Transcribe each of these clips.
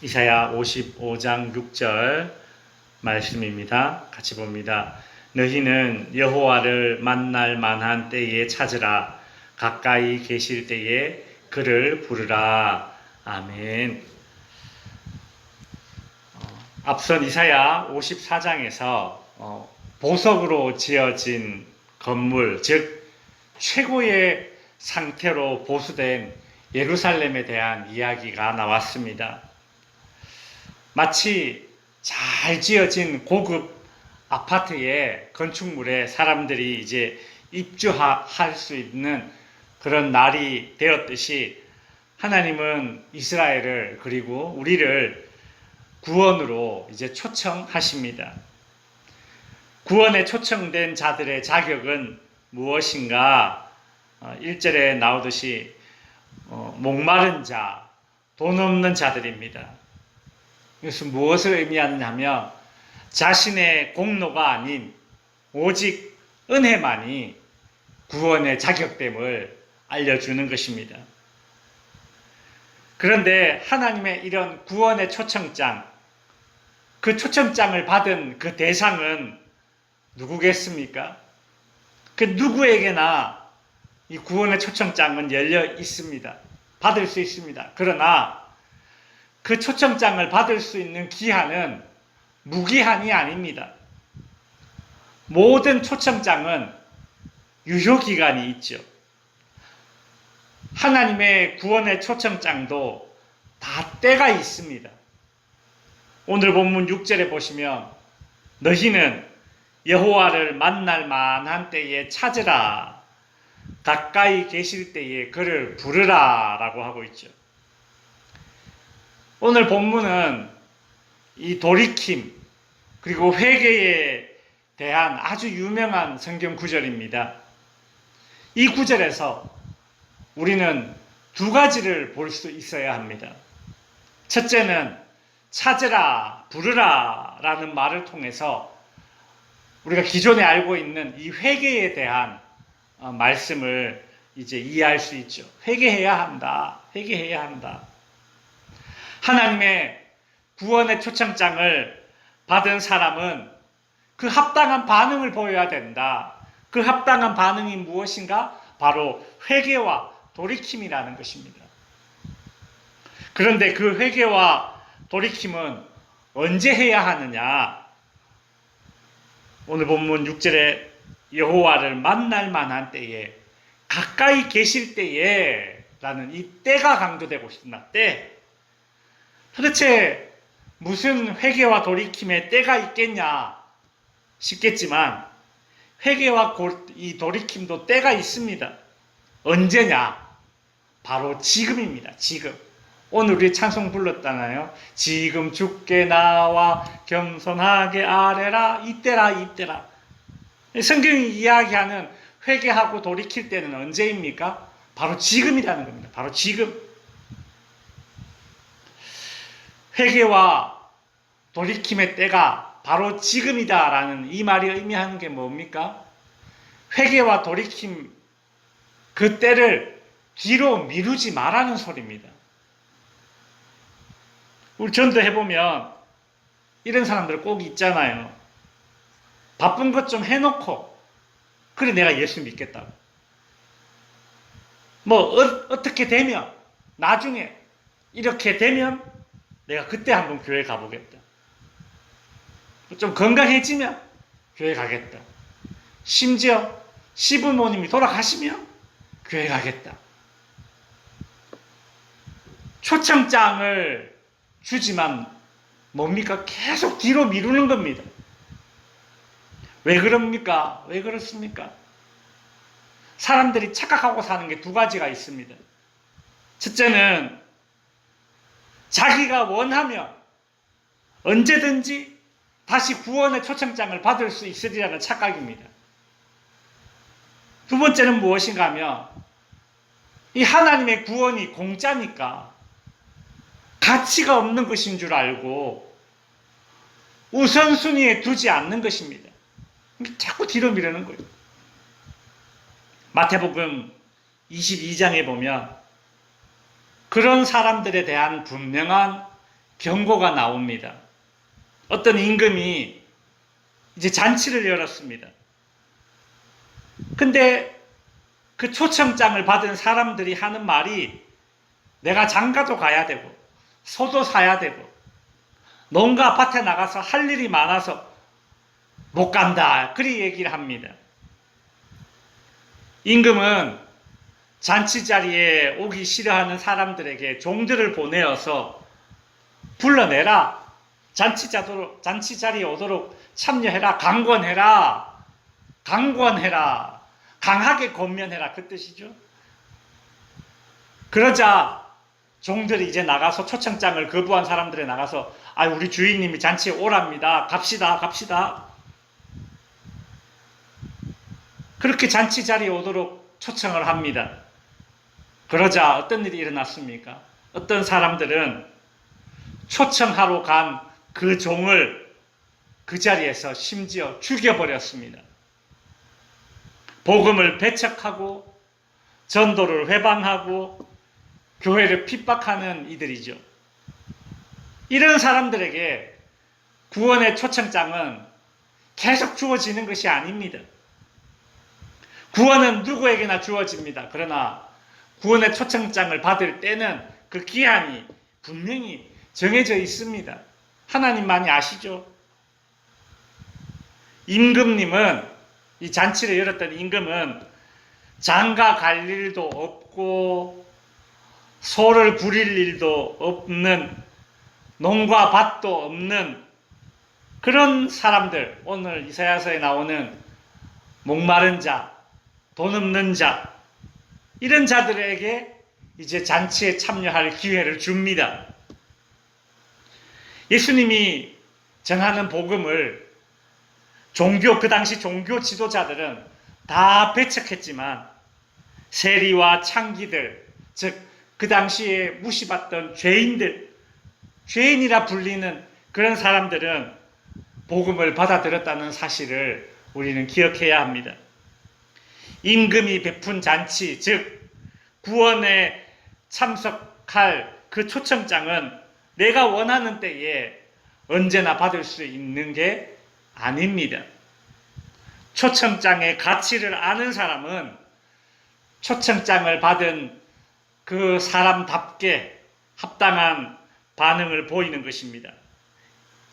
이사야 55장 6절 말씀입니다. 같이 봅니다. 너희는 여호와를 만날 만한 때에 찾으라. 가까이 계실 때에 그를 부르라. 아멘. 앞선 이사야 54장에서 보석으로 지어진 건물, 즉 최고의 상태로 보수된 예루살렘에 대한 이야기가 나왔습니다. 마치 잘 지어진 고급 아파트의 건축물에 사람들이 이제 입주할 수 있는 그런 날이 되었듯이 하나님은 이스라엘을 그리고 우리를 구원으로 이제 초청하십니다. 구원에 초청된 자들의 자격은 무엇인가? 1절에 나오듯이 목마른 자, 돈 없는 자들입니다. 이것은 무엇을 의미하느냐면 자신의 공로가 아닌 오직 은혜만이 구원의 자격됨을 알려주는 것입니다. 그런데 하나님의 이런 구원의 초청장, 그 초청장을 받은 그 대상은 누구겠습니까? 그 누구에게나 이 구원의 초청장은 열려 있습니다. 받을 수 있습니다. 그러나 그 초청장을 받을 수 있는 기한은 무기한이 아닙니다. 모든 초청장은 유효기간이 있죠. 하나님의 구원의 초청장도 다 때가 있습니다. 오늘 본문 6절에 보시면 너희는 여호와를 만날 만한 때에 찾으라. 가까이 계실 때에 그를 부르라 라고 하고 있죠. 오늘 본문은 이 돌이킴 그리고 회개에 대한 아주 유명한 성경 구절입니다. 이 구절에서 우리는 두 가지를 볼 수 있어야 합니다. 첫째는 찾으라, 부르라 라는 말을 통해서 우리가 기존에 알고 있는 이 회개에 대한 말씀을 이제 이해할 수 있죠. 회개해야 한다. 회개해야 한다. 하나님의 구원의 초청장을 받은 사람은 그 합당한 반응을 보여야 된다. 그 합당한 반응이 무엇인가? 바로 회개와 돌이킴이라는 것입니다. 그런데 그 회개와 돌이킴은 언제 해야 하느냐? 오늘 본문 6절에 여호와를 만날 만한 때에 가까이 계실 때에 라는 이 때가 강조되고 있습니다. 때. 도대체 무슨 회개와 돌이킴의 때가 있겠냐 싶겠지만 회개와 이 돌이킴도 때가 있습니다. 언제냐? 바로 지금입니다. 지금. 오늘 우리 찬송 불렀잖아요. 지금 주께 나와 겸손하게 아뢰라. 이때라 이때라. 성경이 이야기하는 회개하고 돌이킬 때는 언제입니까? 바로 지금이라는 겁니다. 바로 지금. 회개와 돌이킴의 때가 바로 지금이다라는 이 말이 의미하는 게 뭡니까? 회개와 돌이킴 그 때를 뒤로 미루지 말라는 소리입니다. 우리 전도해보면 이런 사람들 꼭 있잖아요. 바쁜 것 좀 해놓고 그래 내가 예수 믿겠다고. 어떻게 되면 나중에 이렇게 되면 내가 그때 한번 교회 가보겠다. 좀 건강해지면 교회 가겠다. 심지어 시부모님이 돌아가시면 교회 가겠다. 초청장을 주지만 뭡니까? 계속 뒤로 미루는 겁니다. 왜 그럽니까? 왜 그렇습니까? 사람들이 착각하고 사는 게 두 가지가 있습니다. 첫째는 자기가 원하면 언제든지 다시 구원의 초청장을 받을 수 있으리라는 착각입니다. 두 번째는 무엇인가 하면 이 하나님의 구원이 공짜니까 가치가 없는 것인 줄 알고 우선순위에 두지 않는 것입니다. 자꾸 뒤로 미루는 거예요. 마태복음 22장에 보면 그런 사람들에 대한 분명한 경고가 나옵니다. 어떤 임금이 이제 잔치를 열었습니다. 근데 그 초청장을 받은 사람들이 하는 말이 내가 장가도 가야 되고 소도 사야 되고 농가 밭에 나가서 할 일이 많아서 못 간다. 그리 얘기를 합니다. 임금은 잔치 자리에 오기 싫어하는 사람들에게 종들을 보내어서 불러내라. 잔치 자리에 오도록 참여해라. 강권해라. 강권해라. 강하게 권면해라. 그 뜻이죠. 그러자 종들이 이제 나가서 초청장을 거부한 사람들에 나가서 우리 주인님이 잔치에 오랍니다. 갑시다. 그렇게 잔치 자리에 오도록 초청을 합니다. 그러자 어떤 일이 일어났습니까? 어떤 사람들은 초청하러 간 그 종을 그 자리에서 심지어 죽여버렸습니다. 복음을 배척하고 전도를 회방하고 교회를 핍박하는 이들이죠. 이런 사람들에게 구원의 초청장은 계속 주어지는 것이 아닙니다. 구원은 누구에게나 주어집니다. 그러나 구원의 초청장을 받을 때는 그 기한이 분명히 정해져 있습니다. 하나님만이 아시죠? 임금님은, 이 잔치를 열었던 임금은 장가 갈 일도 없고 소를 부릴 일도 없는, 농과 밭도 없는 그런 사람들, 오늘 이사야서에 나오는 목마른 자, 돈 없는 자, 이런 자들에게 이제 잔치에 참여할 기회를 줍니다. 예수님이 전하는 복음을 그 당시 종교 지도자들은 다 배척했지만 세리와 창기들, 즉 그 당시에 무시받던 죄인이라 불리는 그런 사람들은 복음을 받아들였다는 사실을 우리는 기억해야 합니다. 임금이 베푼 잔치, 즉 구원에 참석할 그 초청장은 내가 원하는 때에 언제나 받을 수 있는 게 아닙니다. 초청장의 가치를 아는 사람은 초청장을 받은 그 사람답게 합당한 반응을 보이는 것입니다.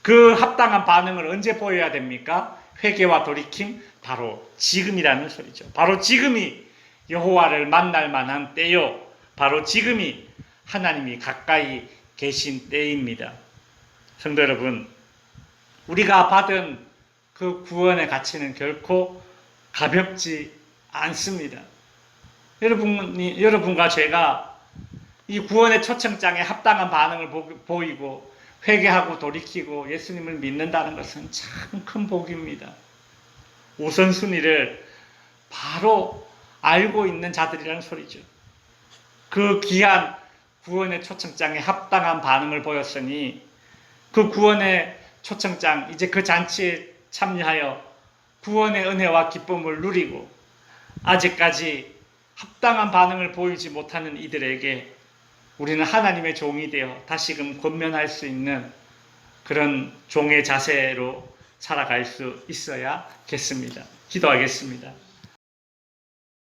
그 합당한 반응을 언제 보여야 됩니까? 회개와 돌이킴, 바로 지금이라는 소리죠. 바로 지금이 여호와를 만날 만한 때요. 바로 지금이 하나님이 가까이 계신 때입니다. 성도 여러분, 우리가 받은 그 구원의 가치는 결코 가볍지 않습니다. 여러분과 제가 이 구원의 초청장에 합당한 반응을 보이고 회개하고 돌이키고 예수님을 믿는다는 것은 참 큰 복입니다. 우선순위를 바로 알고 있는 자들이라는 소리죠. 그 귀한 구원의 초청장에 합당한 반응을 보였으니 그 구원의 초청장, 이제 그 잔치에 참여하여 구원의 은혜와 기쁨을 누리고 아직까지 합당한 반응을 보이지 못하는 이들에게 우리는 하나님의 종이 되어 다시금 권면할 수 있는 그런 종의 자세로 살아갈 수 있어야겠습니다. 기도하겠습니다.